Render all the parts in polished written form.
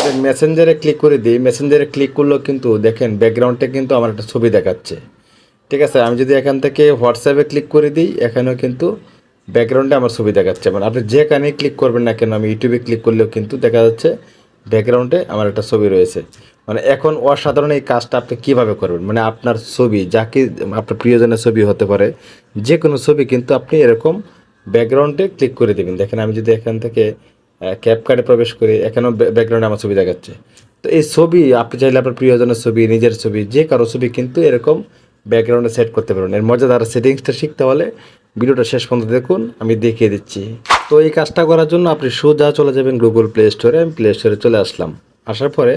যদি মেসেঞ্জারে ক্লিক করে দিই, মেসেঞ্জারে ক্লিক করলেও কিন্তু দেখেন ব্যাকগ্রাউন্ডে কিন্তু আমার একটা ছবি দেখাচ্ছে। ঠিক আছে, আমি যদি এখান থেকে হোয়াটসঅ্যাপে ক্লিক করে দিই, এখানেও কিন্তু ব্যাকগ্রাউন্ডে আমার ছবি দেখাচ্ছে। মানে আপনি যেখানে ক্লিক করবেন না কেন, আমি ইউটিউবে ক্লিক করলেও কিন্তু দেখা যাচ্ছে ব্যাকগ্রাউন্ডে আমার একটা ছবি রয়েছে। মানে এখন অসাধারণ এই কাজটা আপনি কীভাবে করবেন, মানে আপনার ছবি যাকে আপনার প্রিয়জনের ছবি হতে পারে, যে কোনো ছবি কিন্তু আপনি এরকম ব্যাকগ্রাউন্ডে ক্লিক করে দেবেন। দেখেন আমি যদি এখান থেকে ক্যাপকার্টে প্রবেশ করি, এখানেও ব্যাকগ্রাউন্ডে আমার ছবি দেখাচ্ছে। তো এই ছবি আপনি চাইলে আপনার প্রিয়জনের ছবি, নিজের ছবি, যে কারো ছবি কিন্তু এরকম ব্যাকগ্রাউন্ডে সেট করতে পারবেন। এর মজাদার সেটিংসটা শিখতে হলে ভিডিওটা শেষ পর্যন্ত দেখুন, আমি দেখিয়ে দিচ্ছি। তো এই কাজটা করার জন্য আপনি সোজা চলে যাবেন গুগল প্লে স্টোরে। আমি প্লে স্টোরে চলে আসলাম। আসার পরে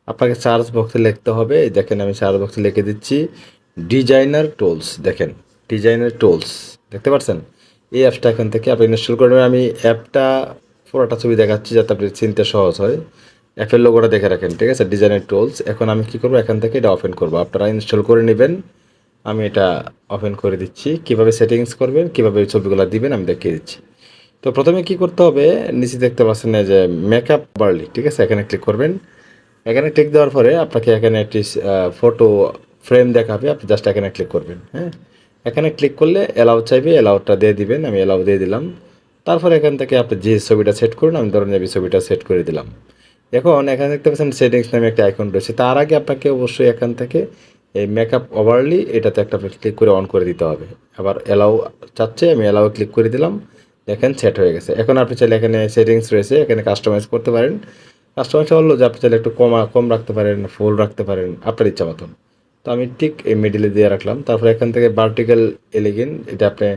আপনাকে সার্চ বক্সে লিখতে হবে, দেখেন আমি সার্চ বক্সে লিখে দিচ্ছি ডিজাইনার টুলস। দেখেন ডিজাইনার টুলস দেখতে পাচ্ছেন, এই অ্যাপসটা এখান থেকে আপনি ইনস্টল করবেন। আমি অ্যাপটা পুরোটা ছবি দেখাচ্ছি যাতে আপনি চিনতে সহজ হয়। অ্যাপের লোগোটা দেখে রাখেন, ঠিক আছে, ডিজাইনার টুলস। এখন আমি কী করবো, এখান থেকে এটা ওপেন করবো, আপনারা ইনস্টল করে নেবেন। আমি এটা ওপেন করে দিচ্ছি। কিভাবে সেটিংস করবেন, কিভাবে এই ছবিগুলো দিবেন আমি দেখিয়ে দিচ্ছি। তো প্রথমে কি করতে হবে, নিচে দেখতে পাচ্ছেন যে মেকআপ বার্লি, ঠিক আছে, এখানে ক্লিক করবেন। এখানে ক্লিক দেওয়ার পরে আপনাকে এখানে একটি ফটো ফ্রেম দেখাবে, আপনি জাস্ট এখানে ক্লিক করবেন। হ্যাঁ, এখানে ক্লিক করলে অ্যালাউ চাইবে, অ্যালাউটা দিয়ে দিবেন। আমি অ্যালাউ দিয়ে দিলাম। তারপর এখান থেকে আপনি যে ছবিটা সেট করুন, আমি ধরুন এই ছবিটা সেট করে দিলাম। এখন এখানে দেখতে পাচ্ছেন সেটিংস নামে একটা আইকন রয়েছে। তার আগে আপনাকে অবশ্যই এখান থেকে এই মেকআপ ওভারলি এটাতে একটা ক্লিক করে অন করে দিতে হবে। আবার অ্যালাউ চাচ্ছে, আমি অ্যালাউ ক্লিক করে দিলাম। দেখেন সেট হয়ে গেছে। এখন আপনি চাইলে এখানে সেটিংস রয়েছে, এখানে কাস্টমাইজ করতে পারেন। কাস্টমাইজ হলো যে আপনি চাইলে একটু কম রাখতে পারেন, ফুল রাখতে পারেন, আপনার ইচ্ছা মতন। তো আমি ঠিক এই মিডিলে দিয়ে রাখলাম। তারপরে এখান থেকে ভার্টিক্যাল এলিগেন এটা আপনি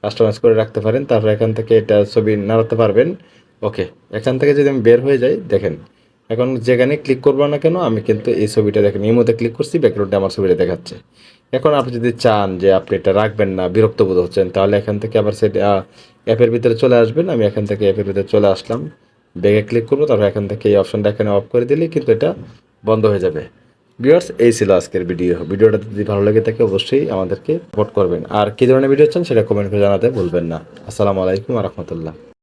কাস্টমাইজ করে রাখতে পারেন। তারপরে এখান থেকে এটা ছবি নাড়াতে পারবেন। ওকে, এখান থেকে যদি আমি বের হয়ে যাই, দেখেন এখন যেখানে ক্লিক করবো না কেন আমি কিন্তু এই ছবিটা দেখেন এই মধ্যে ক্লিক করছি, ব্যাকগ্রাউন্ডে আমার ছবিটা দেখাচ্ছে। এখন আপনি যদি চান যে আপনি এটা রাখবেন না, বিরক্ত বোধ হচ্ছেন, তাহলে এখান থেকে আবার সেটা অ্যাপের ভিতরে চলে আসবেন। আমি এখান থেকে অ্যাপের ভিতরে চলে আসলাম, ব্যাগে ক্লিক করবো, তারপর এখান থেকে এই অপশনটা এখানে অফ করে দিলেই কিন্তু এটা বন্ধ হয়ে যাবে। ভিউয়ার্স, এই ছিল আজকের ভিডিওটা যদি ভালো লাগে থাকে অবশ্যই আমাদেরকে সাপোর্ট করবেন। আর কী ধরনের ভিডিও চান সেটা কমেন্ট করে জানাতে ভুলবেন না। আসসালামু আলাইকুম ওয়া রাহমাতুল্লাহ।